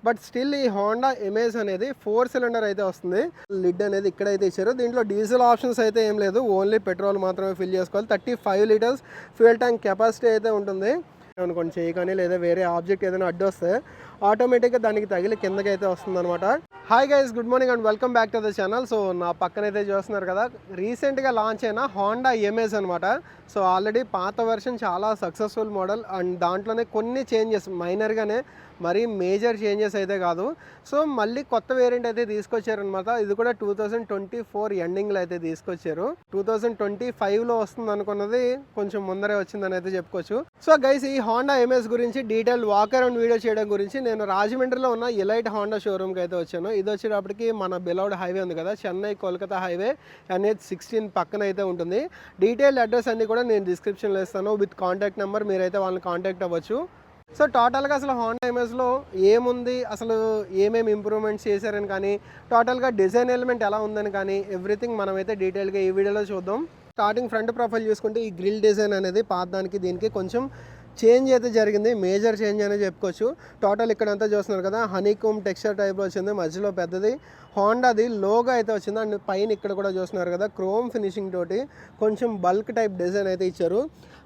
But still ఈ Honda Amaze అనేది 4 cylinder అయితే వస్తుంది. లిడ్ అనేది ఇక్కడైతే ఇచ్చారు. దీంట్లో డీజిల్ ఆప్షన్స్ అయితే ఏం లేదు, ఓన్లీ పెట్రోల్ మాత్రమే ఫిల్ చేసుకోవాలి. 35 లీటర్స్ ఫ్యూయల్ ట్యాంక్ కెపాసిటీ అయితే ఉంటుంది. అనుకోండి చేయి కానీ లేదా వేరే ఆబ్జెక్ట్ ఏదైనా అడ్డు వస్తే ఆటోమేటిక్గా దానికి తగిలి కిందకైతే వస్తుంది అనమాట. Hi guys, good morning and welcome back to the channel. So నా పక్కనైతే చూస్తున్నారు కదా, రీసెంట్గా లాంచ్ అయిన హోండా ఎమేజ్ అనమాట. సో ఆల్రెడీ పాత వెర్షన్ చాలా సక్సెస్ఫుల్ మోడల్ అండ్ దాంట్లోనే కొన్ని చేంజెస్ మైనర్గానే, మరీ మేజర్ చేంజెస్ అయితే కాదు. సో మళ్ళీ కొత్త వేరియంట్ అయితే తీసుకొచ్చారనమాట. ఇది కూడా 2024 ఎండింగ్లో అయితే తీసుకొచ్చారు. 2025లో వస్తుంది అనుకున్నది కొంచెం ముందరే వచ్చిందని అయితే చెప్పుకోవచ్చు. సో గైస్, ఈ హోండా ఎమేజ్ గురించి డీటెయిల్ వాక్ అరౌండ్ వీడియో చేయడం గురించి నేను రాజమండ్రిలో ఉన్న ఎలైట్ హోండా షోరూమ్కి అయితే వచ్చాను. ఇది వచ్చేటప్పటికి మన బిలౌడ్ హైవే ఉంది కదా, చెన్నై కోల్కతా హైవే NH16 పక్కన అయితే ఉంటుంది. డీటెయిల్ అడ్రస్ అన్ని కూడా నేను డిస్క్రిప్షన్లో ఇస్తాను విత్ కాంటాక్ట్ నెంబర్, మీరైతే వాళ్ళని కాంటాక్ట్ అవ్వచ్చు. సో టోటల్గా అసలు హోండా ఎమేజ్లో ఏముంది, అసలు ఏమేమి ఇంప్రూవ్మెంట్స్ చేశారని కానీ, టోటల్గా డిజైన్ ఎలిమెంట్ ఎలా ఉందని కానీ ఎవ్రీథింగ్ మనమైతే డీటెయిల్గా ఈ వీడియోలో చూద్దాం. స్టార్టింగ్ ఫ్రంట్ ప్రొఫైల్ చూసుకుంటే ఈ గ్రిల్ డిజైన్ అనేది పాతదానికి దీనికి కొంచెం చేంజ్ అయితే జరిగింది, మేజర్ చేంజ్ అనేది చెప్పుకోవచ్చు. టోటల్ ఇక్కడంతా చూస్తున్నారు కదా, హనీకోమ్ టెక్స్చర్ టైప్లో వచ్చింది, మధ్యలో పెద్దది హోండాది లోగో అయితే వచ్చింది. అండ్ పైన ఇక్కడ కూడా చూస్తున్నారు కదా, క్రోమ్ ఫినిషింగ్ తోటి కొంచెం బల్క్ టైప్ డిజైన్ అయితే ఇచ్చారు.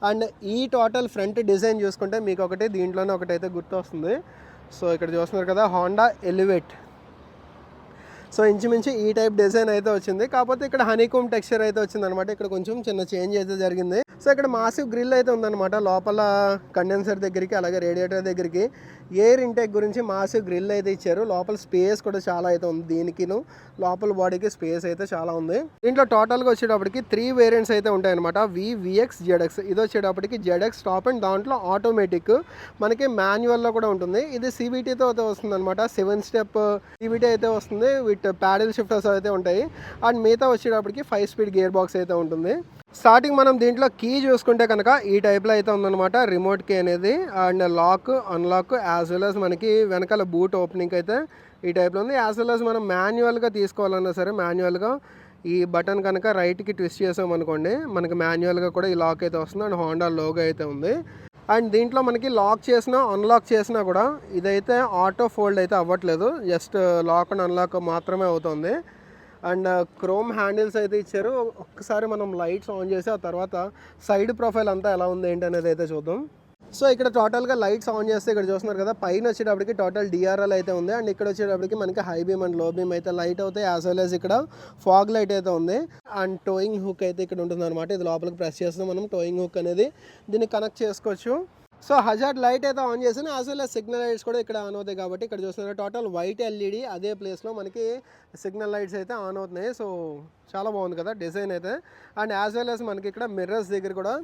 అండ్ ఈ టోటల్ ఫ్రంట్ డిజైన్ చూసుకుంటే మీకు ఒకటి దీంట్లోనే ఒకటైతే గుర్తు వస్తుంది. సో ఇక్కడ చూస్తున్నారు కదా, హోండా ఎలివేట్. సో ఇంచుమించు ఈ టైప్ డిజైన్ అయితే వచ్చింది, కాకపోతే ఇక్కడ హనీకోమ్ టెక్స్చర్ అయితే వచ్చింది అనమాట. ఇక్కడ కొంచెం చిన్న చేంజ్ అయితే జరిగింది. సో ఇక్కడ మాసివ్ గ్రిల్ అయితే ఉందన్నమాట, లోపల కండెన్సర్ దగ్గరికి అలాగే రేడియేటర్ దగ్గరికి ఎయిర్ ఇంటేక్ గురించి మాసివ్ గ్రిల్ అయితే ఇచ్చారు. లోపల స్పేస్ కూడా చాలా అయితే ఉంది, దీనికిను లోపల బాడీకి స్పేస్ అయితే చాలా ఉంది. దీంట్లో టోటల్గా వచ్చేటప్పటికి 3 వేరియంట్స్ అయితే ఉంటాయన్నమాట, VX ZX. ఇది వచ్చేటప్పటికి ZX టాప్ అండ్ దాంట్లో ఆటోమేటిక్, మనకి మాన్యువల్లో కూడా ఉంటుంది. ఇది CVTతో అయితే వస్తుంది అనమాట, 7 స్టెప్ CVT అయితే వస్తుంది విత్ ప్యాడిల్ షిఫ్టర్స్ అయితే ఉంటాయి. అండ్ మిగతా వచ్చేటప్పటికి 5 స్పీడ్ గేర్ బాక్స్ అయితే ఉంటుంది. స్టార్టింగ్ మనం దీంట్లో కీ చూసుకుంటే కనుక ఈ టైప్లో అయితే ఉందన్నమాట, రిమోట్ కీ అనేది. And lock, unlock, as well as మనకి వెనకాల బూట్ ఓపెనింగ్ అయితే ఈ టైప్లో ఉంది. యాజ్ వెల్ as మనం మాన్యువల్గా తీసుకోవాలన్నా సరే, మాన్యువల్గా ఈ బటన్ కనుక రైట్కి ట్విస్ట్ చేసామనుకోండి, మనకి మాన్యువల్గా కూడా ఈ లాక్ అయితే వస్తుంది. అండ్ హోండా లోగో అయితే ఉంది. అండ్ దీంట్లో మనకి లాక్ చేసినా అన్లాక్ చేసినా కూడా ఇదైతే ఆటో ఫోల్డ్ అయితే అవ్వట్లేదు, జస్ట్ లాక్ అండ్ అన్లాక్ మాత్రమే అవుతుంది. అండ్ క్రోమ్ హ్యాండిల్స్ అయితే ఇచ్చారు. ఒక్కసారి మనం లైట్స్ ఆన్ చేసి ఆ తర్వాత సైడ్ ప్రొఫైల్ అంతా ఎలా ఉంది ఏంటి అనేది అయితే చూద్దాం. సో ఇక్కడ టోటల్గా లైట్స్ ఆన్ చేస్తే ఇక్కడ చూస్తున్నారు కదా, పైన వచ్చేటప్పటికి టోటల్ DRL అయితే ఉంది. అండ్ ఇక్కడ వచ్చేటప్పటికి మనకి హై బీమ్ అండ్ లో బీమ్ అయితే లైట్ అవుతాయి, యాజ్ వెల్ as ఇక్కడ ఫాగ్ లైట్ అయితే ఉంది. అండ్ టోయింగ్ హుక్ అయితే ఇక్కడ ఉంటుంది అనమాట. ఇది లోపలికి ప్రెస్ చేస్తే మనం టోయింగ్ హుక్ అనేది దీన్ని కనెక్ట్ చేసుకోవచ్చు. సో హజార్డ్ లైట్ అయితే ఆన్ చేసాను, as well as signal lights కూడా ఇక్కడ ఆన్ అవుతాయి. కాబట్టి ఇక్కడ చూస్తున్నారు టోటల్ వైట్ LED, అదే ప్లేస్లో మనకి సిగ్నల్ లైట్స్ అయితే ఆన్ అవుతున్నాయి. సో చాలా బాగుంది కదా డిజైన్ అయితే. అండ్ యాజ్ వెల్ as మనకి ఇక్కడ మిర్రర్స్ దగ్గర కూడా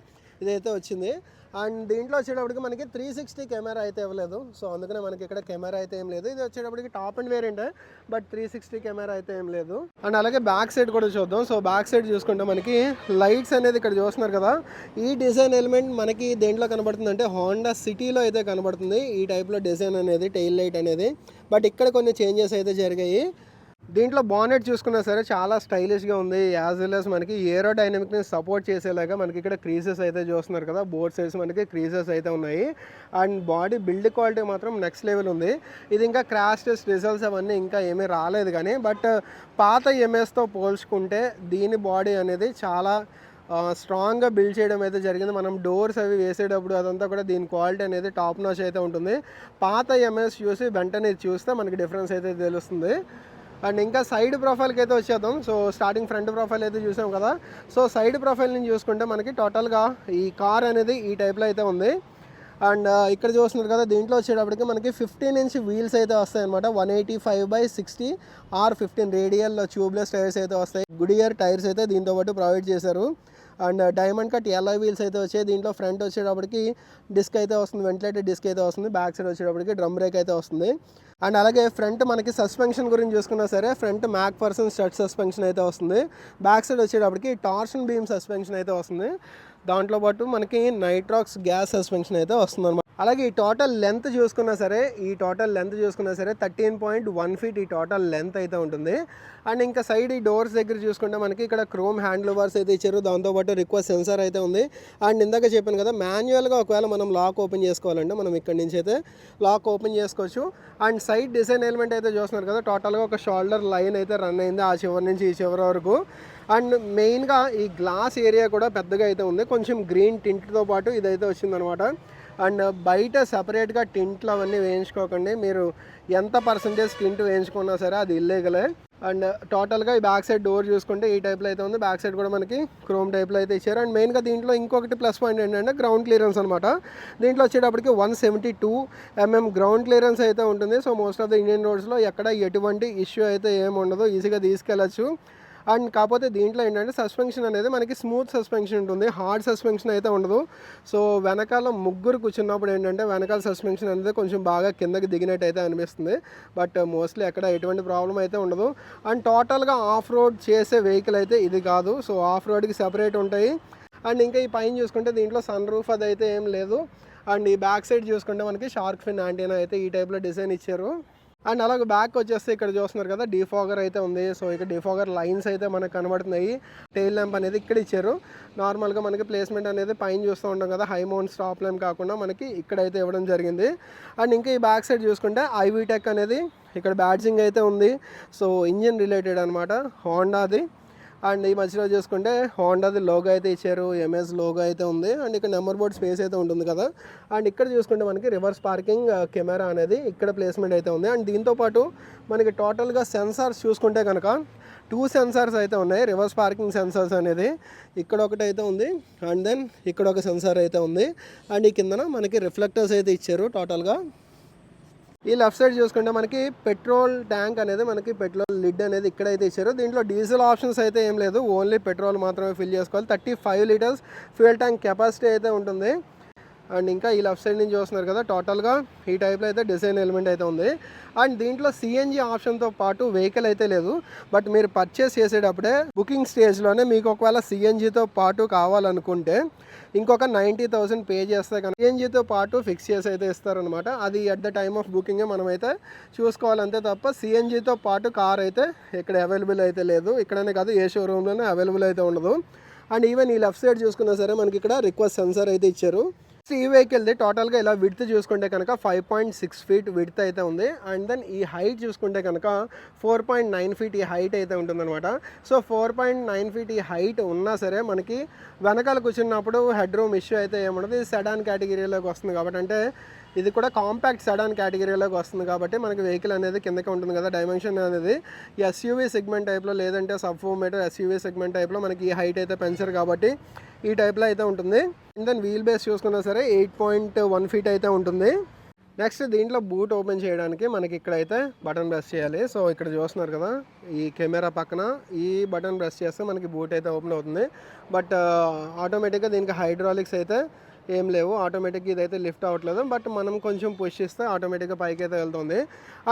ఇదైతే వచ్చింది. అండ్ దీంట్లో వచ్చేటప్పటికి మనకి 360 కెమెరా అయితే ఇవ్వలేదు, సో అందుకనే మనకి ఇక్కడ కెమెరా అయితే ఏం లేదు. ఇది వచ్చేటప్పటికి టాప్ అండ్ వేరియంటే, బట్ 360 కెమెరా అయితే ఏం లేదు. అండ్ అలాగే బ్యాక్ సైడ్ కూడా చూద్దాం. సో బ్యాక్ సైడ్ చూసుకుంటే మనకి లైట్స్ అనేది ఇక్కడ చూస్తున్నారు కదా, ఈ డిజైన్ ఎలిమెంట్ మనకి దేంట్లో కనబడుతుంది అంటే హోండా సిటీలో అయితే కనబడుతుంది, ఈ టైప్లో డిజైన్ అనేది, టెయిల్ లైట్ అనేది. బట్ ఇక్కడ కొన్ని చేంజెస్ అయితే జరిగాయి. దీంట్లో బానెట్ చూసుకున్నా సరే చాలా స్టైలిష్గా ఉంది, యాజ్ వెల్ as మనకి ఏరోడైనమిక్ని సపోర్ట్ చేసేలాగా మనకి ఇక్కడ క్రీజెస్ అయితే చూస్తున్నారు కదా, బోత్ సైడ్స్ మనకి క్రీజెస్ అయితే ఉన్నాయి. అండ్ బాడీ బిల్డ్ క్వాలిటీ మాత్రం నెక్స్ట్ లెవెల్ ఉంది. ఇది ఇంకా క్రాష్ టెస్ట్ రిజల్ట్స్ అవన్నీ ఇంకా ఏమీ రాలేదు కానీ, బట్ పాత ఎంఎస్తో పోల్చుకుంటే దీని బాడీ అనేది చాలా స్ట్రాంగ్గా బిల్డ్ చేయడం అయితే జరిగింది. మనం డోర్స్ అవి వేసేటప్పుడు అదంతా కూడా దీని క్వాలిటీ అనేది టాప్ నాచ్ అయితే ఉంటుంది. పాత ఎంఎస్ చూసి వెంటనే చూస్తే మనకి డిఫరెన్స్ అయితే తెలుస్తుంది. అండ్ ఇంకా సైడ్ ప్రొఫైల్కి అయితే వచ్చేద్దాం. సో స్టార్టింగ్ ఫ్రంట్ ప్రొఫైల్ అయితే చూసాం కదా, సో సైడ్ ప్రొఫైల్ నుంచి చూసుకుంటే మనకి టోటల్గా ఈ కార్ అనేది ఈ టైప్లో అయితే ఉంది. అండ్ ఇక్కడ చూస్తున్నారు కదా, దీంట్లో వచ్చేటప్పటికి మనకి 15 ఇంచ్ వీల్స్ అయితే వస్తాయి అనమాట, 185/60 R15 రేడియల్ ట్యూబ్లెస్ టైర్స్ అయితే వస్తాయి. గుడియర్ టైర్స్ అయితే దీంతో పాటు ప్రొవైడ్ చేశారు. And diamond cut LI wheels అయితే వచ్చాయి. దీంట్లో ఫ్రంట్ వచ్చేటప్పటికి డిస్క్ అయితే వస్తుంది, వెంటిలేటెడ్ డిస్క్ అయితే వస్తుంది. బ్యాక్ సైడ్ వచ్చేటప్పటికి డ్రమ్ బ్రేక్ అయితే వస్తుంది. అండ్ అలాగే ఫ్రంట్ మనకి సస్పెన్షన్ గురించి చూసుకున్నా సరే, ఫ్రంట్ MacPherson స్టడ్ సస్పెన్షన్ అయితే వస్తుంది. బ్యాక్ సైడ్ వచ్చేటప్పటికి టార్షన్ బీమ్ సస్పెన్షన్ అయితే వస్తుంది. దాంట్లో పాటు మనకి నైట్రాక్స్ గ్యాస్ సస్పెన్షన్ అయితే వస్తుంది అనమాట. అలాగే ఈ టోటల్ లెంత్ చూసుకున్నా సరే 13.1 ఫీట్ ఈ టోటల్ లెంత్ అయితే ఉంటుంది. అండ్ ఇంకా సైడ్ ఈ డోర్స్ దగ్గర చూసుకుంటే మనకి ఇక్కడ క్రోమ్ హ్యాండిల్ బార్స్ అయితే ఇచ్చారు. దాంతోపాటు రిక్వెస్ట్ సెన్సార్ అయితే ఉంది. అండ్ ఇందాక చెప్పాను కదా, మాన్యువల్గా ఒకవేళ మనం లాక్ ఓపెన్ చేసుకోవాలంటే మనం ఇక్కడ నుంచి అయితే లాక్ ఓపెన్ చేసుకోవచ్చు. అండ్ సైడ్ డిజైన్ ఎలిమెంట్ అయితే చూస్తున్నారు కదా, టోటల్గా ఒక షోల్డర్ లైన్ అయితే రన్ అయింది ఆ చివరి నుంచి ఈ చివరి వరకు. అండ్ మెయిన్గా ఈ గ్లాస్ ఏరియా కూడా పెద్దగా అయితే ఉంది, కొంచెం గ్రీన్ టింట్తో పాటు ఇదైతే వచ్చిందనమాట. అండ్ బయట సపరేట్గా టింట్లు అవన్నీ వేయించుకోకండి, మీరు ఎంత పర్సంటేజ్ టింట్ వేయించుకున్నా సరే అది ఇల్లీగలే. అండ్ టోటల్గా ఈ బ్యాక్ సైడ్ డోర్ చూసుకుంటే ఈ టైప్లో అయితే ఉంది, బ్యాక్ సైడ్ కూడా మనకి క్రోమ్ టైప్లో అయితే ఇచ్చారు. అండ్ మెయిన్గా దీంట్లో ఇంకొకటి ప్లస్ పాయింట్ ఏంటంటే గ్రౌండ్ క్లియరెన్స్ అనమాట. దీంట్లో వచ్చేటప్పటికి 172 mm గ్రౌండ్ క్లియరెన్స్ అయితే ఉంటుంది. So most of the Indian రోడ్స్లో ఎక్కడ ఎటువంటి ఇష్యూ అయితే ఏమి ఉండదు, ఈజీగా తీసుకెళ్ళచ్చు. అండ్ కాకపోతే దీంట్లో ఏంటంటే సస్పెన్షన్ అనేది మనకి స్మూత్ సస్పెన్షన్ ఉంటుంది, హార్డ్ సస్పెన్షన్ అయితే ఉండదు. సో వెనకాల ముగ్గురు కూర్చున్నప్పుడు ఏంటంటే వెనకాల సస్పెన్షన్ అనేది కొంచెం బాగా కిందకి దిగినట్టు అయితే అనిపిస్తుంది. బట్ మోస్ట్లీ ఎక్కడ ఎటువంటి ప్రాబ్లం అయితే ఉండదు. అండ్ టోటల్గా ఆఫ్ రోడ్ చేసే వెహికల్ అయితే ఇది కాదు, సో ఆఫ్ రోడ్కి సెపరేట్ ఉంటాయి. అండ్ ఇంకా ఈ పైన చూసుకుంటే దీంట్లో సన్ రూఫ్ అది అయితే ఏం లేదు. అండ్ ఈ బ్యాక్ సైడ్ చూసుకుంటే మనకి షార్క్ ఫిన్ యాంటీనా అయితే ఈ టైప్లో డిజైన్ ఇచ్చారు. అండ్ అలాగే బ్యాక్ వచ్చేస్తే ఇక్కడ చూస్తున్నారు కదా డిఫాగర్ అయితే ఉంది. సో ఇక్కడ డిఫాగర్ లైన్స్ అయితే మనకు కనబడుతున్నాయి. టెయిల్ ల్యాంప్ అనేది ఇక్కడ ఇచ్చారు. నార్మల్గా మనకి ప్లేస్మెంట్ అనేది పైన చూస్తూ ఉంటాం కదా, హై మౌంట్ స్టాప్ ల్యాంప్ కాకుండా మనకి ఇక్కడైతే ఇవ్వడం జరిగింది. అండ్ ఇంకా ఈ బ్యాక్ సైడ్ చూసుకుంటే ఐవీటెక్ అనేది ఇక్కడ బ్యాడ్జింగ్ అయితే ఉంది. సో ఇంజిన్ రిలేటెడ్ అనమాట, హోండాది. అండ్ ఈ మధ్యలో చూసుకుంటే హోండాది లోగో అయితే ఇచ్చారు, ఎంఎస్ లోగో అయితే ఉంది. అండ్ ఇక్కడ నెంబర్ బోర్డ్ స్పేస్ అయితే ఉంటుంది కదా. అండ్ ఇక్కడ చూసుకుంటే మనకి రివర్స్ పార్కింగ్ కెమెరా అనేది ఇక్కడ ప్లేస్మెంట్ అయితే ఉంది. అండ్ దీంతోపాటు మనకి టోటల్గా సెన్సార్స్ చూసుకుంటే కనుక 2 సెన్సార్స్ అయితే ఉన్నాయి. రివర్స్ పార్కింగ్ సెన్సార్స్ అనేది ఇక్కడ ఒకటి అయితే ఉంది, అండ్ దెన్ ఇక్కడ ఒక సెన్సార్ అయితే ఉంది. అండ్ ఈ కిందన మనకి రిఫ్లెక్టర్స్ అయితే ఇచ్చారు టోటల్గా. ఈ లెఫ్ట్ సైడ్ చూసుకుంటే మనకి పెట్రోల్ ట్యాంక్ అనేది మనకి పెట్రోల్ లిడ్ అనేది ఇక్కడైతే ఇచ్చారు. దీంట్లో డీజిల్ ఆప్షన్స్ అయితే ఏం లేదు, ఓన్లీ పెట్రోల్ మాత్రమే ఫిల్ చేసుకోవాలి. 35 లీటర్స్ ఫ్యూయల్ ట్యాంక్ కెపాసిటీ అయితే ఉంటుంది. అండ్ ఇంకా ఈ లెఫ్ట్ సైడ్ నుంచి చూస్తున్నారు కదా, టోటల్గా ఈ టైప్లో అయితే డిజైన్ ఎలిమెంట్ అయితే ఉంది. అండ్ దీంట్లో సిఎన్జి ఆప్షన్తో పాటు వెహికల్ అయితే లేదు. బట్ మీరు పర్చేస్ చేసేటప్పుడే బుకింగ్ స్టేజ్లోనే మీకు ఒకవేళ సిఎన్జితో పాటు కావాలనుకుంటే ఇంకొక 90,000 పే చేస్తే కనుక సిఎన్జితో పాటు ఫిక్స్ చేసి అయితే ఇస్తారనమాట. అది at the time of booking మనమైతే చూసుకోవాలంతే తప్ప సిఎన్జితో పాటు కార్ అయితే ఇక్కడ అవైలబుల్ అయితే లేదు. ఇక్కడనే కాదు, ఏ షోరూమ్లోనే అవైలబుల్ అయితే ఉండదు. అండ్ ఈవెన్ ఈ లెఫ్ట్ సైడ్ చూసుకున్నా సరే మనకి ఇక్కడ రిక్వెస్ట్ సెన్సార్ అయితే ఇచ్చారు. ఈ వెహికల్ది టోటల్గా ఇలా విడ్త్ చూసుకుంటే కనుక 5.6 ఫీట్ విడ్త్ అయితే ఉంది. అండ్ దెన్ ఈ హైట్ చూసుకుంటే కనుక 4.9 ఫీట్ ఈ హైట్ అయితే ఉంటుందన్నమాట. సో 4.9 ఫీట్ ఈ హైట్ ఉన్నా సరే మనకి వెనకాల కూర్చున్నప్పుడు హెడ్ రూమ్ ఇష్యూ అయితే ఏముండదు. ఇది సెడాన్ కేటగిరీలోకి వస్తుంది కాబట్టి, అంటే ఇది కూడా కాంపాక్ట్ సెడాన్ కేటగిరీలోకి వస్తుంది కాబట్టి మనకి వెహికల్ అనేది కిందకి ఉంటుంది కదా. డైమెన్షన్ అనేది ఎస్యూవీ సెగ్మెంట్ టైప్లో లేదంటే సబ్ 4 మీటర్ ఎస్యూవీ సెగ్మెంట్ టైప్లో మనకి ఈ హైట్ అయితే పెంచారు కాబట్టి ఈ టైప్లో అయితే ఉంటుంది. అండ్ దెన్ వీల్ బేస్ చూసుకున్నా సరే 8.1 ఫీట్ అయితే ఉంటుంది. నెక్స్ట్ దీంట్లో బూట్ ఓపెన్ చేయడానికి మనకి ఇక్కడైతే బటన్ ప్రెస్ చేయాలి. సో ఇక్కడ చూస్తున్నారు కదా, ఈ కెమెరా పక్కన ఈ బటన్ ప్రెస్ చేస్తే మనకి బూట్ అయితే ఓపెన్ అవుతుంది. బట్ ఆటోమేటిక్గా దీనికి హైడ్రాలిక్స్ అయితే ఏం లేవు, ఆటోమేటిక్గా ఇదైతే లిఫ్ట్ అవ్వట్లేదు. బట్ మనం కొంచెం పుష్ చేస్తే ఆటోమేటిక్గా పైకి అయితే వెళ్తుంది.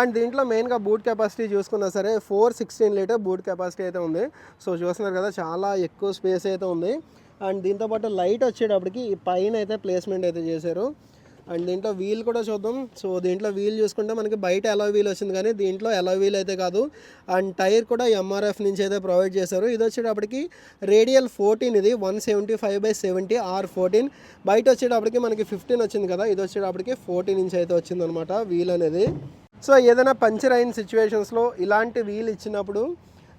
అండ్ దీంట్లో మెయిన్గా బూట్ కెపాసిటీ చూసుకున్నా సరే 416 లీటర్ బూట్ కెపాసిటీ అయితే ఉంది. సో చూస్తున్నారు కదా, చాలా ఎక్కువ స్పేస్ అయితే ఉంది. అండ్ దీంతోపాటు లైట్ వచ్చేటప్పటికి ఈ పైన అయితే ప్లేస్మెంట్ అయితే చేశారు. అండ్ దీంట్లో వీల్ కూడా చూద్దాం. సో దీంట్లో వీల్ చూసుకుంటే మనకి బయట అలాయ్ వీల్ వచ్చింది, కానీ దీంట్లో అలాయ్ వీల్ అయితే కాదు. అండ్ టైర్ కూడా ఎంఆర్ఎఫ్ నుంచి అయితే ప్రొవైడ్ చేశారు. ఇది వచ్చేటప్పటికి రేడియల్ 14, ఇది 175/70 R14. బయట వచ్చేటప్పటికి మనకి 15 వచ్చింది కదా, ఇది వచ్చేటప్పటికి 14 ఇంచ్ అయితే వచ్చింది అనమాట వీల్ అనేది. సో ఏదైనా పంచర్ అయిన సిచ్యువేషన్స్లో ఇలాంటి వీల్ ఇచ్చినప్పుడు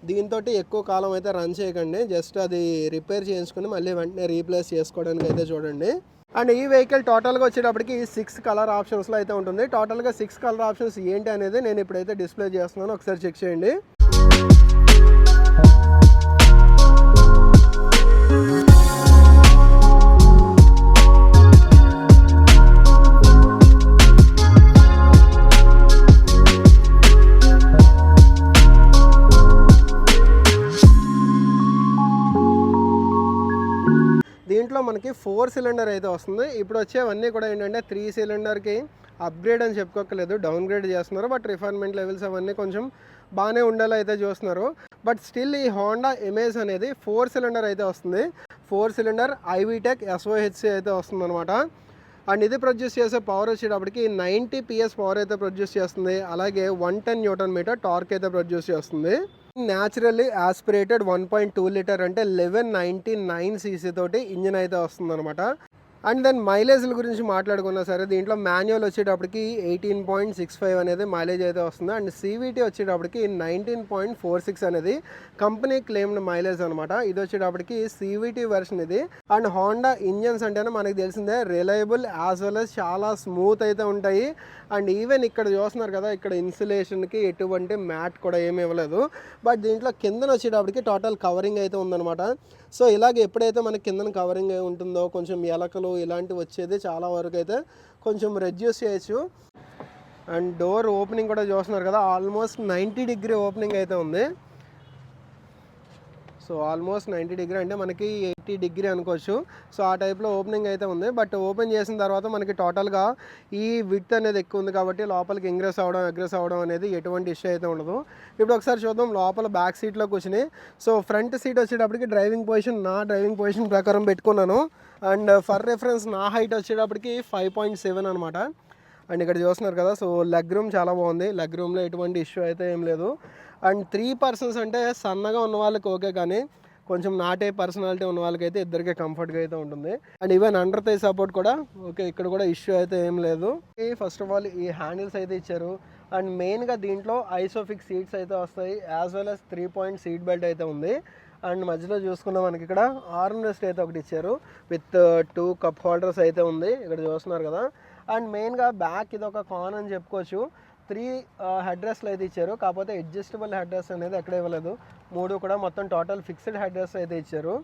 దీంతో ఎక్కువ కాలం అయితే రన్ చేయకండి, జస్ట్ అది రిపేర్ చేయించుకుని మళ్ళీ వెంటనే రీప్లేస్ చేసుకోవడానికి అయితే చూడండి. అండ్ ఈ వెహికల్ టోటల్గా వచ్చేటప్పటికి 6 కలర్ ఆప్షన్స్లో అయితే ఉంటుంది. టోటల్గా 6 కలర్ ఆప్షన్స్ ఏంటి అనేది నేను ఇప్పుడైతే డిస్ప్లే చేస్తున్నాను, ఒకసారి చెక్ చేయండి. దీంట్లో మనకి 4 సిలిండర్ అయితే వస్తుంది. ఇప్పుడు వచ్చేవన్నీ కూడా ఏంటంటే 3 సిలిండర్కి అప్గ్రేడ్ అని చెప్పుకోకలేదు, డౌన్గ్రేడ్ చేస్తున్నారు. బట్ రిఫైన్మెంట్ లెవెల్స్ అవన్నీ కొంచెం బాగానే ఉండేలా అయితే చూస్తున్నారు. బట్ స్టిల్ ఈ హోండా ఎమేజ్ అనేది 4 సిలిండర్ అయితే వస్తుంది. 4 సిలిండర్ ఐవీటెక్ SOHC అయితే వస్తుంది అనమాట. అండ్ ఇది ప్రొడ్యూస్ చేసే పవర్ వచ్చేటప్పటికి 90 PS పవర్ అయితే ప్రొడ్యూస్ చేస్తుంది. అలాగే 110 Nm టార్క్ అయితే ప్రొడ్యూస్ చేస్తుంది. న్యాచురల్లీ ఆస్పిరేటెడ్ 1.2 లీటర్ అంటే 1199 cc తోటి ఇంజిన్ అయితే వస్తుంది అనమాట. అండ్ దెన్ మైలేజ్ల గురించి మాట్లాడుకున్నా సరే దీంట్లో మాన్యువల్ వచ్చేటప్పటికి 18.65 అనేది మైలేజ్ అయితే వస్తుంది. అండ్ CVT వచ్చేటప్పటికి 19.46 అనేది కంపెనీ క్లెయిమ్డ్ మైలేజ్ అనమాట. ఇది వచ్చేటప్పటికి CVT వెర్షన్ ఇది. అండ్ హోండా ఇంజన్స్ అంటేనే మనకి తెలిసిందే రిలయబుల్ యాజ్ వెల్ as చాలా స్మూత్ అయితే ఉంటాయి. అండ్ ఈవెన్ ఇక్కడ చూస్తున్నారు కదా, ఇక్కడ ఇన్సులేషన్కి ఎటువంటి మ్యాట్ కూడా ఏమి ఇవ్వలేదు. బట్ దీంట్లో కిందన వచ్చేటప్పటికి టోటల్ కవరింగ్ అయితే ఉందన్నమాట. సో ఇలాగ ఎప్పుడైతే మనకి కిందన కవరింగ్ ఉంటుందో కొంచెం ఎలకలు ఇలాంటివి వచ్చేది చాలా వరకు అయితే కొంచెం రెడ్యూస్ చేయొచ్చు. అండ్ డోర్ ఓపెనింగ్ కూడా చూస్తున్నారు కదా, ఆల్మోస్ట్ 90 డిగ్రీ ఓపెనింగ్ అయితే ఉంది. సో ఆల్మోస్ట్ 90 డిగ్రీ అంటే మనకి 80 డిగ్రీ అనుకోవచ్చు. సో ఆ టైప్లో ఓపెనింగ్ అయితే ఉంది. బట్ ఓపెన్ చేసిన తర్వాత మనకి టోటల్గా ఈ విడ్త్ అనేది ఎక్కువ ఉంది కాబట్టి లోపలికి ఎగ్రెస్ అవ్వడం అనేది ఎటువంటి ఇష్యూ అయితే ఉండదు. ఇప్పుడు ఒకసారి చూద్దాం లోపల బ్యాక్ సీట్లో కూర్చుని. సో ఫ్రంట్ సీట్ వచ్చేటప్పటికి నా డ్రైవింగ్ పొజిషన్ ప్రకారం పెట్టుకున్నాను. అండ్ ఫర్ రెఫరెన్స్ నా హైట్ వచ్చేటప్పటికి 5.7 అనమాట. అండ్ ఇక్కడ చూస్తున్నారు కదా, సో లెగ్ రూమ్ చాలా బాగుంది. లెగ్ రూమ్లో ఎటువంటి ఇష్యూ అయితే ఏం లేదు. అండ్ 3 persons అంటే సన్నగా ఉన్న వాళ్ళకి ఓకే, కానీ కొంచెం నాటే పర్సనాలిటీ ఉన్న వాళ్ళకి అయితే ఇద్దరికే కంఫర్ట్గా అయితే ఉంటుంది. And even under thigh support కూడా ఓకే, ఇక్కడ కూడా ఇష్యూ అయితే ఏం లేదు. ఫస్ట్ ఆఫ్ ఆల్ ఈ హ్యాండిల్స్ అయితే ఇచ్చారు. అండ్ మెయిన్గా దీంట్లో ఐసోఫిక్స్ సీట్స్ అయితే వస్తాయి, as well as 3 point seat belt అయితే ఉంది. అండ్ మధ్యలో చూసుకున్న మనకి ఇక్కడ ఆర్మ్ రెస్ట్ అయితే ఒకటి ఇచ్చారు విత్ 2 కప్ హోల్డర్స్ అయితే ఉంది, ఇక్కడ చూస్తున్నారు కదా. అండ్ మెయిన్గా బ్యాక్ ఇది ఒక కాన్ అని చెప్పుకోవచ్చు. 3 హెడ్ రెస్ట్లు అయితే ఇచ్చారు, కాకపోతే అడ్జస్టబుల్ హెడ్ రెస్ట్ అనేది ఎక్కడ ఇవ్వలేదు. 3 కూడా మొత్తం టోటల్ ఫిక్స్డ్ హెడ్ రెస్ట్ అయితే ఇచ్చారు.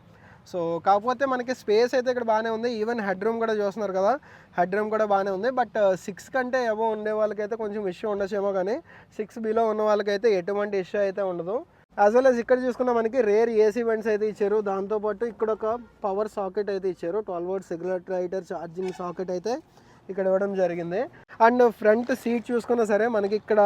సో కాకపోతే మనకి స్పేస్ అయితే ఇక్కడ బాగానే ఉంది. ఈవెన్ హెడ్ రూమ్ కూడా చూస్తున్నారు కదా, హెడ్ రూమ్ కూడా బాగానే ఉంది. బట్ 6 కంటే అబోవ్ ఉండే వాళ్ళకైతే కొంచెం ఇష్యూ ఉండొచ్చేమో, కానీ 6 బిలో ఉన్న వాళ్ళకైతే ఎటువంటి ఇష్యూ అయితే ఉండదు. యాజ్ వెల్ as ఇక్కడ చూసుకున్న మనకి రేర్ ఏసీ వెంట్స్ అయితే ఇచ్చారు. దాంతోపాటు ఇక్కడ ఒక పవర్ సాకెట్ అయితే ఇచ్చారు. 12 volt cigarette lighter charging socket అయితే ఇక్కడ ఇవ్వడం జరిగింది. అండ్ ఫ్రంట్ సీట్ చూసుకున్నా సరే మనకి ఇక్కడ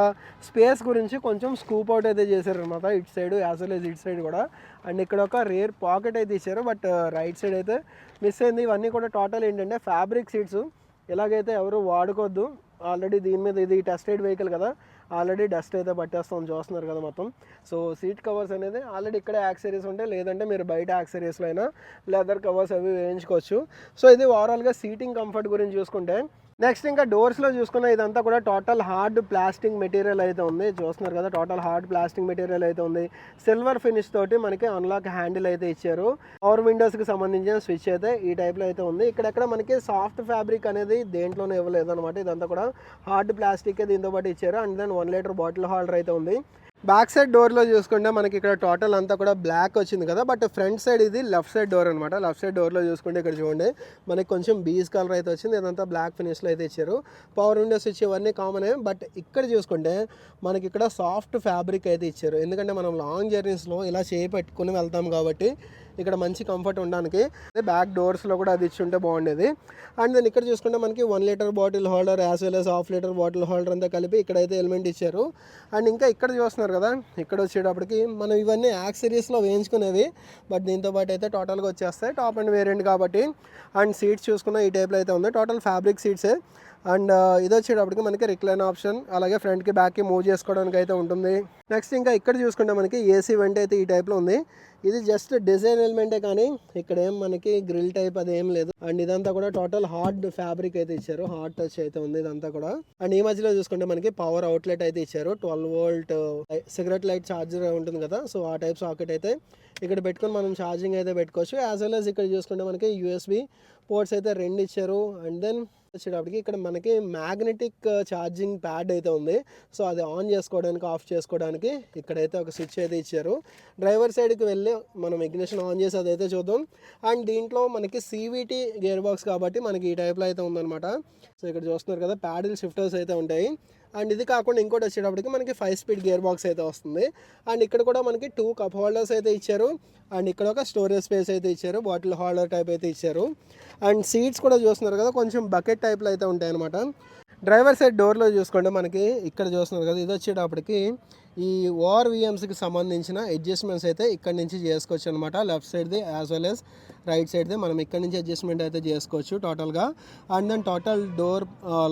స్పేస్ గురించి కొంచెం స్కూప్ అవుట్ అయితే చేశారనమాట, ఇటు సైడ్ యాజ్ వెల్ as ఇటు సైడ్ కూడా. అండ్ ఇక్కడ ఒక రేర్ పాకెట్ అయితే ఇచ్చారు, బట్ రైట్ సైడ్ అయితే మిస్ అయింది. ఇవన్నీ కూడా టోటల్ ఏంటంటే ఫ్యాబ్రిక్ సీట్స్, ఇలాగైతే ఎవరు వాడుకోవద్దు. ఆల్రెడీ దీని మీద ఇది టెస్టెడ్ వెహికల్ కదా, ఆల్రెడీ డస్ట్ అయితే పట్టేస్తాం చూస్తున్నారు కదా మొత్తం. సో సీట్ కవర్స్ అనేది ఆల్రెడీ ఇక్కడే యాక్సరీస్ ఉంటాయి, లేదంటే మీరు బయట యాక్సరీస్లో అయినా లెదర్ కవర్స్ అవి వేయించుకోవచ్చు. సో ఇది ఓవరాల్గా సీటింగ్ కంఫర్ట్ గురించి చూసుకుంటే. నెక్స్ట్ ఇంకా డోర్స్లో చూసుకున్న ఇదంతా కూడా టోటల్ హార్డ్ ప్లాస్టిక్ మెటీరియల్ అయితే ఉంది, చూస్తున్నారు కదా. టోటల్ హార్డ్ ప్లాస్టిక్ మెటీరియల్ అయితే ఉంది. సిల్వర్ ఫినిష్ తోటి మనకి అన్లాక్ హ్యాండిల్ అయితే ఇచ్చారు. పవర్ విండోస్కి సంబంధించిన స్విచ్ అయితే ఈ టైప్లో అయితే ఉంది. ఇక్కడెక్కడ మనకి సాఫ్ట్ ఫ్యాబ్రిక్ అనేది దేంట్లోనే ఇవ్వలేదు అనమాట, ఇదంతా కూడా హార్డ్ ప్లాస్టిక్ దీంతో పాటు ఇచ్చారు. And then 1 litre bottle holder అయితే ఉంది. బ్యాక్ సైడ్ డోర్లో చూసుకుంటే మనకి ఇక్కడ టోటల్ అంతా కూడా బ్లాక్ వచ్చింది కదా, బట్ ఫ్రంట్ సైడ్ ఇది లెఫ్ట్ సైడ్ డోర్ అనమాట. లెఫ్ట్ సైడ్ డోర్లో చూసుకుంటే ఇక్కడ చూడండి మనకి కొంచెం బీజ్ కలర్ అయితే వచ్చింది, ఇదంతా బ్లాక్ ఫినిష్లో అయితే ఇచ్చారు. పవర్ విండోస్ స్విచ్ ఇవన్నీ కామనే, బట్ ఇక్కడ చూసుకుంటే మనకి ఇక్కడ సాఫ్ట్ ఫ్యాబ్రిక్ అయితే ఇచ్చారు. ఎందుకంటే మనం లాంగ్ జర్నీస్లో ఇలా చేపెట్టుకుని వెళ్తాం కాబట్టి ఇక్కడ మంచి కంఫర్ట్ ఉండడానికి. బ్యాక్ డోర్స్లో కూడా అది ఇచ్చి ఉంటే బాగుండేది. అండ్ దెన్ ఇక్కడ చూసుకుంటే మనకి 1 litre bottle holder as well as ½ litre bottle holder అంతా కలిపి ఇక్కడైతే ఎలిమెంట్ ఇచ్చారు. అండ్ ఇంకా ఇక్కడ చూస్తున్నారు కదా, ఇక్కడ వచ్చేటప్పటికి మనం ఇవన్నీ యాక్సరీస్లో వేయించుకునేవి, బట్ దీంతో పాటు అయితే టోటల్గా వచ్చేస్తాయి, టాప్ అండ్ వేరియంట్ కాబట్టి. అండ్ సీట్స్ చూసుకున్న ఈ టైప్లో అయితే ఉంది, టోటల్ ఫ్యాబ్రిక్ సీట్సే. అండ్ ఇది వచ్చేటప్పటికి మనకి రిక్లైన్ ఆప్షన్, అలాగే ఫ్రంట్కి బ్యాక్కి మూవ్ చేసుకోవడానికి అయితే ఉంటుంది. నెక్స్ట్ ఇంకా ఇక్కడ చూసుకుంటే మనకి ఏసీ వెంట్ అయితే ఈ టైప్లో ఉంది. ఇది జస్ట్ డిజైన్ ఎలిమెంటే, కానీ ఇక్కడ ఏం మనకి గ్రిల్ టైప్ అది ఏం లేదు. అండ్ ఇదంతా కూడా టోటల్ హార్డ్ ఫ్యాబ్రిక్ అయితే ఇచ్చారు, హార్డ్ టచ్ అయితే ఉంది ఇదంతా కూడా. అండ్ ఈ మధ్యలో చూసుకుంటే మనకి పవర్ అవుట్లెట్ అయితే ఇచ్చారు. 12 volt సిగరెట్ లైట్ ఛార్జర్ ఉంటుంది కదా, సో ఆ టైప్ సాకెట్ అయితే ఇక్కడ పెట్టుకొని మనం ఛార్జింగ్ అయితే పెట్టుకోవచ్చు. యాజ్ వెల్ as ఇక్కడ చూసుకుంటే మనకి USB పోర్ట్స్ అయితే 2 ఇచ్చారు. అండ్ దెన్ వచ్చేటప్పటికి ఇక్కడ మనకి మ్యాగ్నెటిక్ ఛార్జింగ్ ప్యాడ్ అయితే ఉంది, సో అది ఆన్ చేసుకోవడానికి ఆఫ్ చేసుకోవడానికి ఇక్కడైతే ఒక స్విచ్ అయితే ఇచ్చారు. డ్రైవర్ సైడ్కి వెళ్ళి మనం ఇగ్నిషన్ ఆన్ చేసి అదైతే చూద్దాం. అండ్ దీంట్లో మనకి CVT గేర్ బాక్స్ కాబట్టి మనకి ఈ టైప్లో అయితే ఉందన్నమాట. సో ఇక్కడ చూస్తున్నారు కదా, ప్యాడిల్ షిఫ్టర్స్ అయితే ఉంటాయి. అండ్ ఇది కాకుండా ఇంకోటి వచ్చేటప్పటికి మనకి 5 speed గేర్ బాక్స్ అయితే వస్తుంది. అండ్ ఇక్కడ కూడా మనకి 2 కప్ హోల్డర్స్ అయితే ఇచ్చారు. అండ్ ఇక్కడ ఒక స్టోరేజ్ స్పేస్ అయితే ఇచ్చారు, బాటిల్ హోల్డర్ టైప్ అయితే ఇచ్చారు. అండ్ సీట్స్ కూడా చూస్తున్నారు కదా, కొంచెం బకెట్ టైప్లో అయితే ఉంటాయి అనమాట. డ్రైవర్ సైడ్ డోర్లో చూసుకోండి మనకి ఇక్కడ చూస్తున్నారు కదా, ఇది వచ్చేటప్పటికి ఈ ఓఆర్విఎమ్స్కి సంబంధించిన అడ్జస్ట్మెంట్స్ అయితే ఇక్కడ నుంచి చేసుకోవచ్చు అనమాట. లెఫ్ట్ సైడ్ది యాజ్ వెల్ యాజ్ రైట్ సైడ్ది మనం ఇక్కడ నుంచి అడ్జస్ట్మెంట్ అయితే చేసుకోవచ్చు టోటల్గా. And then total door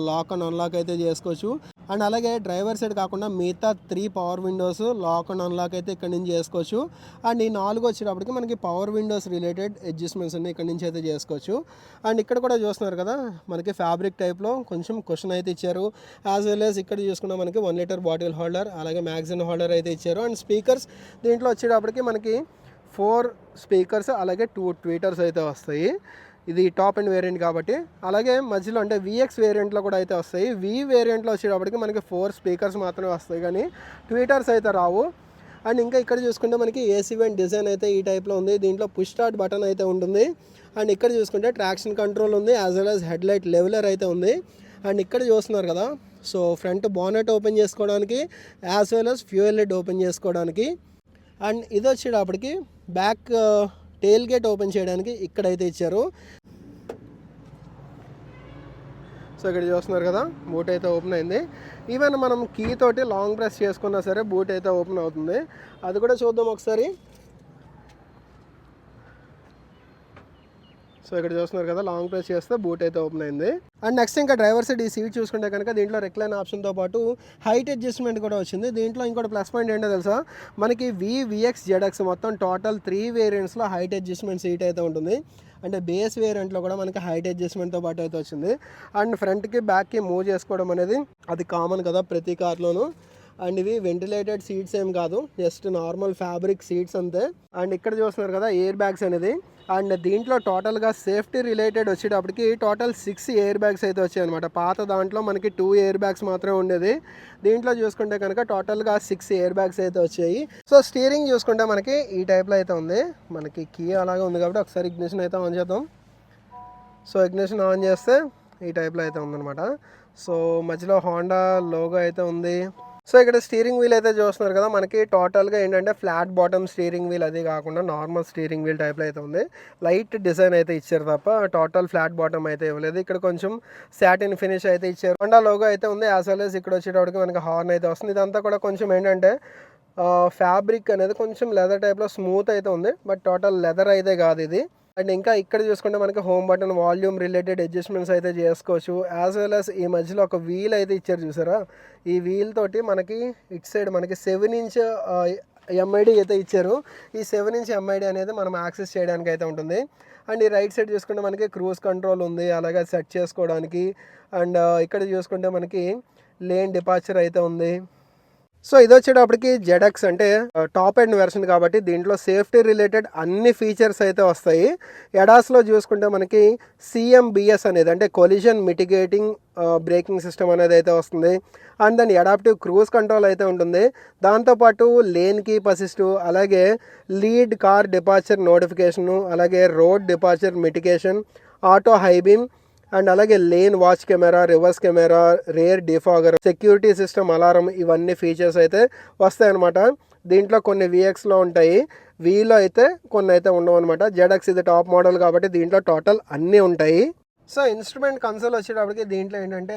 lock and unlock అయితే చేసుకోవచ్చు. అండ్ అలాగే డ్రైవర్ సైడ్ కాకుండా మిగతా 3 power windows lock and unlock అయితే ఇక్కడ నుంచి చేసుకోవచ్చు. అండ్ ఈ 4 వచ్చేటప్పటికి మనకి పవర్ విండోస్ రిలేటెడ్ అడ్జస్ట్మెంట్స్ అన్ని ఇక్కడ నుంచి అయితే చేసుకోవచ్చు. అండ్ ఇక్కడ కూడా చూస్తున్నారు కదా మనకి ఫ్యాబ్రిక్ టైప్లో కొంచెం క్వశ్చన్ అయితే ఇచ్చారు. యాజ్ వెల్ యాజ్ ఇక్కడ చూసుకున్నా మనకి 1 లీటర్ బాటిల్ హోల్డర్ అలాగే మ్యాగజైన్ హోల్డర్ అయితే ఇచ్చారు. అండ్ స్పీకర్స్ దీంట్లో వచ్చేటప్పటికి మనకి 4 స్పీకర్స్ అలాగే 2 ట్వీటర్స్ అయితే వస్తాయి. ఇది టాప్ అండ్ వేరియంట్ కాబట్టి. అలాగే మధ్యలో అంటే విఎక్స్ వేరియంట్లో కూడా అయితే వస్తాయి. వి వేరియంట్లో వచ్చేటప్పటికి మనకి 4 స్పీకర్స్ మాత్రమే వస్తాయి కానీ ట్వీటర్స్ అయితే రావు. అండ్ ఇంకా ఇక్కడ చూసుకుంటే మనకి ఏసీ వెంట్ డిజైన్ అయితే ఈ టైప్లో ఉంది. దీంట్లో పుష్ స్టార్ట్ బటన్ అయితే ఉంటుంది. అండ్ ఇక్కడ చూసుకుంటే ట్రాక్షన్ కంట్రోల్ ఉంది, as well as head light leveller అయితే ఉంది. అండ్ ఇక్కడ చూస్తున్నారు కదా, సో ఫ్రంట్ బానెట్ ఓపెన్ చేసుకోవడానికి as well as fuel lid open చేసుకోవడానికి. అండ్ ఇది వచ్చేటప్పటికి బ్యాక్ టెయిల్ గేట్ ఓపెన్ చేయడానికి ఇక్కడైతే ఇచ్చారు. సో ఇక్కడ చూస్తున్నారు కదా బూట్ అయితే ఓపెన్ అయింది. ఈవెన్ మనం కీ తోటి లాంగ్ ప్రెస్ చేసుకున్నా సరే బూట్ అయితే ఓపెన్ అవుతుంది. అది కూడా చూద్దాం ఒకసారి. సో ఇక్కడ చూస్తున్నారు కదా లాంగ్ ప్రెస్ చేస్తే బూట్ అయితే ఓపెన్ అయింది. అండ్ నెక్స్ట్ ఇంకా డ్రైవర్ సైడ్ ఈ సీట్ చూసుకుంటే కనుక దీంట్లో రెక్లైన్ ఆప్షన్తో పాటు హైట్ అడ్జస్ట్మెంట్ కూడా వచ్చింది. దీంట్లో ఇంకోటి ప్లస్ పాయింట్ ఏంటో తెలుసా, మనకి విఎక్స్ జెడ్ఎక్స్ మొత్తం టోటల్ 3 వేరియంట్స్లో హైట్ అడ్జస్ట్మెంట్ సీట్ అయితే ఉంటుంది. అంటే బేస్ వేరియంట్లో కూడా మనకి హైట్ అడ్జస్ట్మెంట్తో పాటు అయితే వచ్చింది. అండ్ ఫ్రంట్కి బ్యాక్కి మూవ్ చేసుకోవడం అనేది అది కామన్ కదా ప్రతి కార్లోనూ. అండ్ ఇవి వెంటిలేటెడ్ సీట్స్ ఏం కాదు, జస్ట్ నార్మల్ ఫ్యాబ్రిక్ సీట్స్ అంతే. అండ్ ఇక్కడ చూస్తున్నారు కదా ఎయిర్ బ్యాగ్స్ అనేది. అండ్ దీంట్లో టోటల్గా సేఫ్టీ రిలేటెడ్ వచ్చేటప్పటికి టోటల్ 6 ఎయిర్ బ్యాగ్స్ అయితే వచ్చాయి అనమాట. పాత దాంట్లో మనకి 2 ఎయిర్ బ్యాగ్స్ మాత్రమే ఉండేది. దీంట్లో చూసుకుంటే కనుక టోటల్గా 6 ఎయిర్ బ్యాగ్స్ అయితే వచ్చాయి. సో స్టీరింగ్ చూసుకుంటే మనకి ఈ టైప్లో అయితే ఉంది. మనకి కీ అలాగే ఉంది కాబట్టి ఒకసారి ఇగ్నిషన్ అయితే ఆన్ చేద్దాం. సో ఇగ్నిషన్ ఆన్ చేస్తే ఈ టైప్లో అయితే ఉందన్నమాట. సో మధ్యలో హోండా లోగో అయితే ఉంది. సో ఇక్కడ స్టీరింగ్ వీల్ అయితే చూస్తున్నారు కదా, మనకి టోటల్గా ఏంటంటే ఫ్లాట్ బాటమ్ స్టీరింగ్ వీల్, అది కాకుండా నార్మల్ స్టీరింగ్ వీల్ టైప్లో అయితే ఉంది. లైట్ డిజైన్ అయితే ఇచ్చారు తప్ప టోటల్ ఫ్లాట్ బాటమ్ అయితే ఇవ్వలేదు. ఇక్కడ కొంచెం సాటిన్ ఫినిష్ అయితే ఇచ్చారు. హోండా లోగో అయితే ఉంది. యాజ్ వెల్ యాజ్ ఇక్కడ వచ్చేటప్పటికి మనకి హార్న్ అయితే వస్తుంది. ఇదంతా కూడా కొంచెం ఏంటంటే ఫ్యాబ్రిక్ అనేది కొంచెం లెదర్ టైప్లో స్మూత్ అయితే ఉంది, బట్ టోటల్ లెదర్ అయితే కాదు ఇది. అండ్ ఇంకా ఇక్కడ చూసుకుంటే మనకి home button volume related adjustments అయితే చేసుకోవచ్చు. యాజ్ వెల్ యాజ్ ఈ మధ్యలో ఒక వీల్ అయితే ఇచ్చారు చూసారా, ఈ వీల్ తోటి మనకి ఇటు సైడ్ మనకి 7 ఇంచ్ ఎంఐడి అయితే ఇచ్చారు. ఈ 7 ఇంచ్ ఎంఐడి అనేది మనం యాక్సెస్ చేయడానికి అయితే ఉంటుంది. అండ్ ఈ రైట్ సైడ్ చూసుకుంటే మనకి క్రూజ్ కంట్రోల్ ఉంది, అలాగే సెట్ చేసుకోవడానికి. అండ్ ఇక్కడ చూసుకుంటే మనకి లేన్ డిపార్చర్ అయితే ఉంది. సో ఇది వచ్చేటప్పటికి జెడ్ఎక్స్ అంటే టాప్ ఎండ్ వెర్షన్ కాబట్టి దీంట్లో సేఫ్టీ రిలేటెడ్ అన్ని ఫీచర్స్ అయితే వస్తాయి. ఎడాస్లో చూసుకుంటే మనకి సిఎంబిఎస్ అనేది అంటే కొలిజన్ మిటిగేటింగ్ బ్రేకింగ్ సిస్టమ్ అనేది అయితే వస్తుంది. అండ్ దాని అడాప్టివ్ క్రూజ్ కంట్రోల్ అయితే ఉంటుంది. దాంతోపాటు లేన్ కీప్ అసిస్టు, అలాగే లీడ్ కార్ డిపార్చర్ నోటిఫికేషను, అలాగే road departure mitigation, auto high beam, and అలాగే lane watch camera, reverse camera, rear defogger, security system alarm, ఇవన్నీ ఫీచర్స్ అయితే వస్తాయి అనమాట. దీంట్లో కొన్ని విఎక్స్లో ఉంటాయి, వీలో అయితే కొన్ని అయితే ఉండవు అనమాట. జెడ్ఎక్స్ ఇది టాప్ మోడల్ కాబట్టి దీంట్లో టోటల్ అన్నీ ఉంటాయి. సో ఇన్స్ట్రుమెంట్ కన్సోల్ వచ్చేటప్పటికి దీంట్లో ఏంటంటే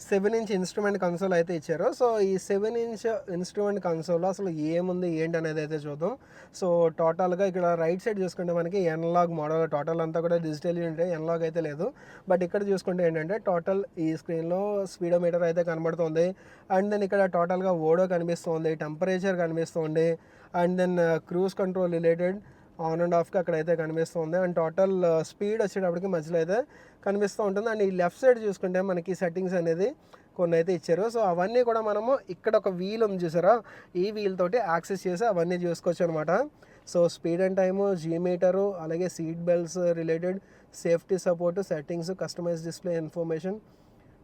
7 ఇంచ్ ఇన్స్ట్రుమెంట్ కన్సోల్ అయితే ఇచ్చారు. సో ఈ 7 ఇంచ్ ఇన్స్ట్రుమెంట్ కన్సోల్లో అసలు ఏముంది ఏంటి అనేది అయితే చూద్దాం. సో టోటల్గా ఇక్కడ రైట్ సైడ్ చూసుకుంటే మనకి ఎన్లాగ్ మోడల్, టోటల్ అంతా కూడా డిజిటల్ ఉంటాయి, ఎన్లాగ్ అయితే లేదు. బట్ ఇక్కడ చూసుకుంటే ఏంటంటే టోటల్ ఈ స్క్రీన్లో స్పీడోమీటర్ అయితే కనబడుతుంది. అండ్ దెన్ ఇక్కడ టోటల్గా ఓడో కనిపిస్తుంది, టెంపరేచర్ కనిపిస్తుంది, and then cruise control related on and ఆఫ్కి అక్కడైతే కనిపిస్తుంది. అండ్ టోటల్ స్పీడ్ వచ్చేటప్పటికి మధ్యలో అయితే కనిపిస్తూ ఉంటుంది. అండ్ ఈ లెఫ్ట్ సైడ్ చూసుకుంటే మనకి సెట్టింగ్స్ అనేది కొన్ని అయితే ఇచ్చారు. సో అవన్నీ కూడా మనము ఇక్కడ ఒక వీల్ ఉంది చూసారా, ఈ వీల్ తోటి యాక్సెస్ చేసి అవన్నీ చూసుకోవచ్చు అనమాట. So speed and time, G meter, అలాగే seat belts related safety support, settings, customize display information,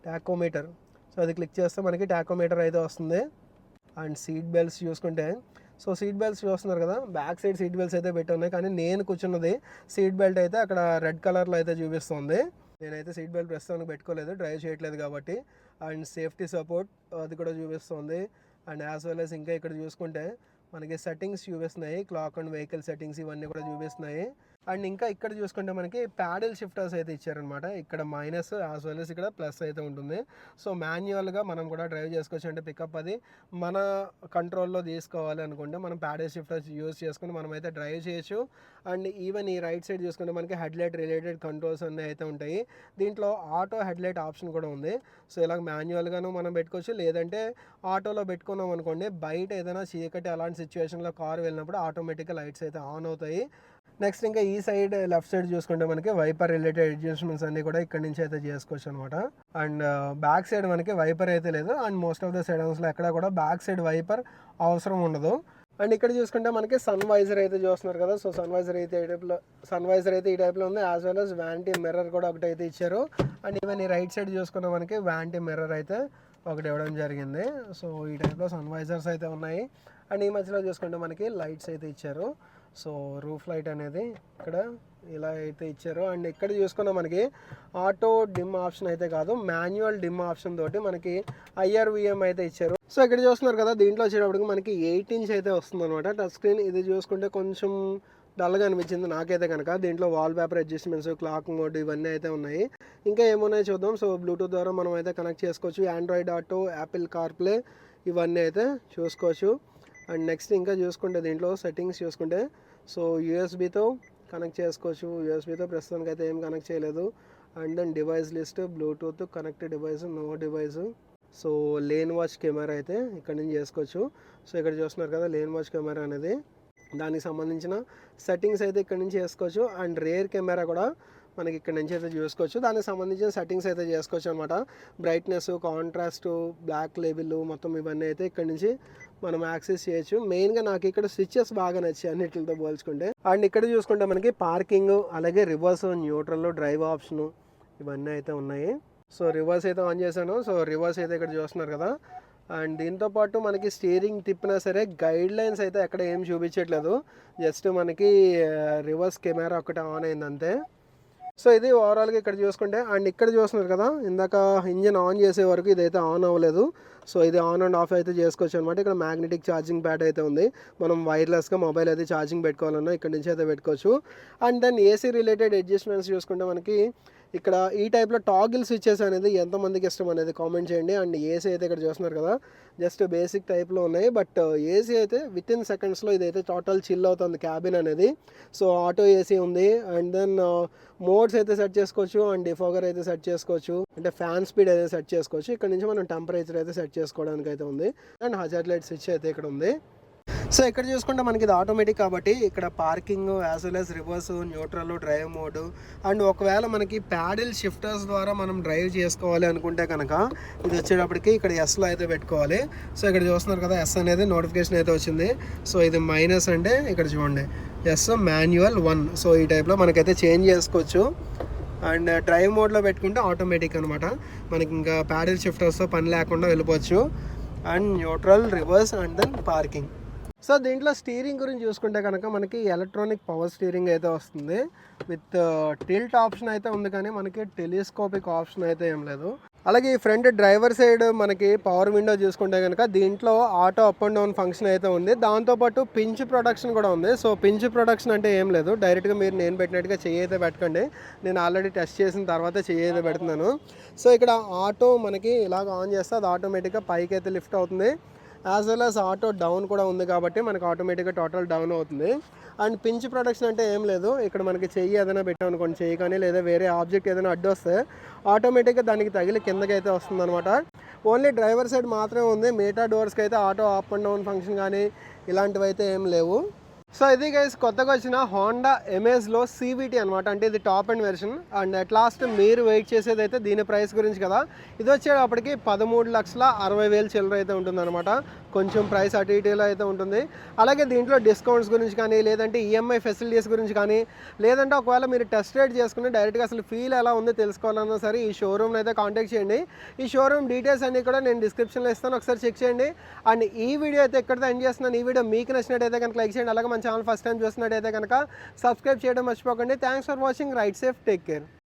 tachometer. So అది క్లిక్ చేస్తే మనకి టాకోమీటర్ అయితే వస్తుంది. అండ్ సీట్ బెల్ట్స్ చూసుకుంటే, సో సీట్ బెల్ట్స్ చూస్తున్నారు కదా, బ్యాక్ సైడ్ సీట్ బెల్ట్స్ అయితే పెట్టి ఉన్నాయి, కానీ నేను కూర్చున్నది సీట్ బెల్ట్ అయితే అక్కడ రెడ్ కలర్లో అయితే చూపిస్తుంది. నేనైతే సీట్ బెల్ట్ ప్రస్తుతానికి పెట్టుకోలేదు, డ్రైవ్ చేయట్లేదు కాబట్టి. అండ్ సేఫ్టీ సపోర్ట్ అది కూడా చూపిస్తుంది. అండ్ యాజ్ వెల్ యాజ్ ఇంకా ఇక్కడ చూసుకుంటే మనకి సెట్టింగ్స్ చూపిస్తున్నాయి, క్లాక్ అండ్ వెహికల్ సెట్టింగ్స్ ఇవన్నీ కూడా చూపిస్తున్నాయి. అండ్ ఇంకా ఇక్కడ చూసుకుంటే మనకి ప్యాడిల్ షిఫ్టర్స్ అయితే ఇచ్చారనమాట. ఇక్కడ మైనస్ యాజ్ వెల్ as ఇక్కడ ప్లస్ అయితే ఉంటుంది. సో మాన్యువల్గా మనం కూడా డ్రైవ్ చేసుకోవచ్చు. అంటే పికప్ అది మన కంట్రోల్లో తీసుకోవాలి అనుకుంటే మనం ప్యాడిల్ షిఫ్టర్స్ యూస్ చేసుకుని మనం అయితే డ్రైవ్ చేయొచ్చు. అండ్ ఈవెన్ ఈ రైట్ సైడ్ చూసుకుంటే మనకి హెడ్లైట్ రిలేటెడ్ కంట్రోల్స్ అన్నీ అయితే ఉంటాయి. దీంట్లో ఆటో హెడ్లైట్ ఆప్షన్ కూడా ఉంది. సో ఇలా మాన్యువల్గాను మనం పెట్టుకోవచ్చు, లేదంటే ఆటోలో పెట్టుకున్నాం అనుకోండి బయట ఏదైనా చీకటి అలాంటి సిచ్యువేషన్లో కారు వెళ్ళినప్పుడు ఆటోమేటిక్గా లైట్స్ అయితే ఆన్ అవుతాయి. నెక్స్ట్ ఇంకా ఈ సైడ్ లెఫ్ట్ సైడ్ చూసుకుంటే మనకి వైపర్ రిలేటెడ్ అడ్జస్ట్మెంట్స్ అన్ని కూడా ఇక్కడ నుంచి అయితే చేసుకోవచ్చు అనమాట. అండ్ బ్యాక్ సైడ్ మనకి వైపర్ అయితే లేదు. అండ్ మోస్ట్ ఆఫ్ ద సెడాన్స్లో ఎక్కడ కూడా బ్యాక్ సైడ్ వైపర్ అవసరం ఉండదు. అండ్ ఇక్కడ చూసుకుంటే మనకి సన్ వైజర్ అయితే చూస్తున్నారు కదా. సో సన్ వైజర్ అయితే ఈ టైప్లో ఉంది. As well as vanity mirror కూడా ఒకటి అయితే ఇచ్చారు. అండ్ ఈవెన్ ఈ రైట్ సైడ్ చూసుకున్న మనకి వ్యాంటీ మిర్రర్ అయితే ఒకటి ఇవ్వడం జరిగింది. సో ఈ టైప్లో సన్ వైజర్స్ అయితే ఉన్నాయి. అండ్ ఈ మధ్యలో చూసుకుంటే మనకి లైట్స్ అయితే ఇచ్చారు. సో రూఫ్ లైట్ అనేది ఇక్కడ ఇలా అయితే ఇచ్చారు. అండ్ ఇక్కడ చూసుకున్న మనకి ఆటో డిమ్ ఆప్షన్ అయితే కాదు, మాన్యువల్ డిమ్ ఆప్షన్ తోటి మనకి IRVM అయితే ఇచ్చారు. సో ఇక్కడ చూస్తున్నారు కదా, దీంట్లో వచ్చేటప్పటికి మనకి 8 ఇంచ్ అయితే వస్తుంది అనమాట టచ్ స్క్రీన్. ఇది చూసుకుంటే కొంచెం డల్గా అనిపించింది నాకైతే కనుక. దీంట్లో wall paper adjustments, clock mode ఇవన్నీ అయితే ఉన్నాయి. ఇంకా ఏమున్నాయో చూద్దాం. సో బ్లూటూత్ ద్వారా మనం అయితే కనెక్ట్ చేసుకోవచ్చు. ఆండ్రాయిడ్ ఆటో, యాపిల్ కార్ప్లే ఇవన్నీ అయితే చూసుకోవచ్చు. అండ్ నెక్స్ట్ ఇంకా చూసుకుంటే దీంట్లో సెట్టింగ్స్ చూసుకుంటే సో యూఎస్బీతో కనెక్ట్ చేసుకోవచ్చు. యూఎస్బీతో ప్రస్తుతానికి అయితే ఏం కనెక్ట్ చేయలేదు. And then device list, Bluetooth connected device, no device. So lane watch camera అయితే ఇక్కడ నుంచి చేసుకోవచ్చు. సో ఇక్కడ చూస్తున్నారు కదా లేన్ వాచ్ కెమెరా అనేది, దానికి సంబంధించిన సెట్టింగ్స్ అయితే ఇక్కడ నుంచి చేసుకోవచ్చు. అండ్ రేర్ కెమెరా కూడా మనకి ఇక్కడ నుంచి అయితే చూసుకోవచ్చు. దానికి సంబంధించిన సెట్టింగ్స్ అయితే చేసుకోవచ్చు అనమాట. బ్రైట్నెస్, కాంట్రాస్ట్, బ్లాక్ లేబుల్ మొత్తం ఇవన్నీ అయితే ఇక్కడ నుంచి మనం యాక్సెస్ చేయొచ్చు. మెయిన్గా నాకు ఇక్కడ స్విచెస్ బాగా నచ్చాయి అన్నిటితో పోల్చుకుంటే. అండ్ ఇక్కడ చూసుకుంటే మనకి పార్కింగ్, అలాగే రివర్స్, న్యూట్రల్, డ్రైవ్ ఆప్షను ఇవన్నీ అయితే ఉన్నాయి. సో రివర్స్ అయితే ఆన్ చేశాను. సో రివర్స్ అయితే ఇక్కడ చూస్తున్నారు కదా. అండ్ దీంతోపాటు మనకి స్టీరింగ్ తిప్పినా సరే గైడ్ లైన్స్ అయితే ఎక్కడ ఏం చూపించట్లేదు. జస్ట్ మనకి రివర్స్ కెమెరా ఒకటి ఆన్ అయింది అంతే. సో ఇది ఓవరాల్గా ఇక్కడ చూసుకుంటే. అండ్ ఇక్కడ చూస్తున్నారు కదా, ఇందాక ఇంజిన్ ఆన్ చేసే వరకు ఇదైతే ఆన్ అవ్వలేదు. సో ఇది ఆన్ అండ్ ఆఫ్ అయితే చేసుకోవచ్చు అనమాట. ఇక్కడ మ్యాగ్నెటిక్ ఛార్జింగ్ ప్యాడ్ అయితే ఉంది. మనం వైర్లెస్గా మొబైల్ అయితే ఛార్జింగ్ పెట్టుకోవాలన్నా ఇక్కడ నుంచి అయితే పెట్టుకోవచ్చు. And then AC related adjustments చూసుకుంటే మనకి ఇక్కడ ఈ టైప్లో టాగిల్ స్విచెస్ అనేది ఎంతమందికి ఇష్టం అనేది కామెంట్ చేయండి. అండ్ ఏసీ అయితే ఇక్కడ చూస్తున్నారు కదా, జస్ట్ బేసిక్ టైప్లో ఉన్నాయి. బట్ ఏసీ అయితే విత్ ఇన్ సెకండ్స్లో ఇదైతే టోటల్ చిల్ అవుతుంది క్యాబిన్ అనేది. సో ఆటో ఏసీ ఉంది. అండ్ దెన్ మోడ్స్ అయితే సెట్ చేసుకోవచ్చు. అండ్ డిఫాగర్ అయితే సెట్ చేసుకోవచ్చు. అంటే ఫ్యాన్ స్పీడ్ అయితే సెట్ చేసుకోవచ్చు. ఇక్కడ నుంచి మనం టెంపరేచర్ అయితే సెట్ చేసుకోవడానికి అయితే ఉంది. అండ్ హజార్డ్ లైట్ స్విచ్ అయితే ఇక్కడ ఉంది. సో ఇక్కడ చూసుకుంటే మనకి ఇది ఆటోమేటిక్ కాబట్టి ఇక్కడ parking, as well as reverse, neutral, drive mode. And ఒకవేళ మనకి ప్యాడిల్ షిఫ్టర్స్ ద్వారా మనం డ్రైవ్ చేసుకోవాలి అనుకుంటే కనుక ఇది వచ్చేటప్పటికి ఇక్కడ ఎస్లో అయితే పెట్టుకోవాలి. సో ఇక్కడ చూస్తున్నారు కదా ఎస్ అనేది నోటిఫికేషన్ అయితే వచ్చింది. సో ఇది మైనస్ అంటే ఇక్కడ చూడండి ఎస్ మాన్యువల్ 1. సో ఈ టైప్లో మనకైతే చేంజ్ చేసుకోవచ్చు. అండ్ డ్రైవ్ మోడ్లో పెట్టుకుంటే ఆటోమేటిక్ అనమాట, మనకి ఇంకా ప్యాడిల్ షిఫ్టర్స్తో పని లేకుండా వెళ్ళిపోవచ్చు. And neutral, reverse and then parking. So దీంట్లో స్టీరింగ్ గురించి చూసుకుంటే కనుక మనకి ఎలక్ట్రానిక్ పవర్ స్టీరింగ్ అయితే వస్తుంది. విత్ టిల్ట్ ఆప్షన్ అయితే ఉంది, కానీ మనకి టెలిస్కోపిక్ ఆప్షన్ అయితే ఏం లేదు. అలాగే ఈ ఫ్రంట్ డ్రైవర్ సైడ్ మనకి పవర్ విండో చూసుకుంటే కనుక దీంట్లో auto up and down function అయితే ఉంది. దాంతోపాటు పించ్ ప్రొడక్షన్ కూడా ఉంది. సో పించ్ ప్రొడక్షన్ అంటే ఏం లేదు, డైరెక్ట్గా మీరు నేను పెట్టినట్టుగా చెయ్యి అయితే పెట్టకండి. నేను ఆల్రెడీ టెస్ట్ చేసిన తర్వాత చెయ్యి అయితే పెడుతున్నాను. సో ఇక్కడ ఆటో మనకి ఇలాగ ఆన్ చేస్తే అది ఆటోమేటిక్గా పైకి అయితే లిఫ్ట్ అవుతుంది. As well as auto down కూడా ఉంది కాబట్టి మనకు ఆటోమేటిక్గా టోటల్ డౌన్ అవుతుంది. అండ్ పించ్ ప్రొడక్షన్ అంటే ఏం లేదు, ఇక్కడ మనకి చెయ్యి ఏదైనా పెట్టాం అనుకోండి, చెయ్యి కానీ లేదా వేరే ఆబ్జెక్ట్ ఏదైనా అడ్డు వస్తే ఆటోమేటిక్గా దానికి తగిలి కిందకి అయితే వస్తుంది అనమాట. ఓన్లీ డ్రైవర్ సైడ్ మాత్రమే ఉంది. మిగతా డోర్స్కి అయితే auto up and down function కానీ ఇలాంటివి అయితే ఏం లేవు. సో ఇది గైస్ కొత్తగా వచ్చిన హోండా ఎమేజ్లో CVT అనమాట. అంటే ఇది top and version. And at last మీరు వెయిట్ చేసేది అయితే దీని ప్రైస్ గురించి కదా. ఇది వచ్చేటప్పటికి 13,60,000 చిల్లర అయితే ఉంటుంది అనమాట. కొంచెం ప్రైస్ అటు ఇటులో అయితే ఉంటుంది. అలాగే దీంట్లో డిస్కౌంట్స్ గురించి కానీ, లేదంటే EMI ఫెసిలిటీస్ గురించి కానీ, లేదంటే ఒకవేళ మీరు టెస్ట్ రైడ్ చేసుకుని డైరెక్ట్గా అసలు ఫీల్ ఎలా ఉందో తెలుసుకోవాలన్నా సరే ఈ షోరూమ్ని అయితే కాంటాక్ట్ చేయండి. ఈ షోరూమ్ డీటెయిల్స్ అన్నీ కూడా నేను డిస్క్రిప్షన్లో ఇస్తాను, ఒకసారి చెక్ చేయండి. అండ్ ఈ వీడియో అయితే ఎక్కడితో ఎండ్ చేస్తున్నాను. ఈ వీడియో మీకు నచ్చినట్టయితే కనుక లైక్ చేయండి. అలాగే మన ఛానల్ ఫస్ట్ టైం చూస్తున్నట్టయితే కనుక సబ్స్క్రైబ్ చేయడం మర్చిపోకండి. Thanks for watching. Right safe, take care.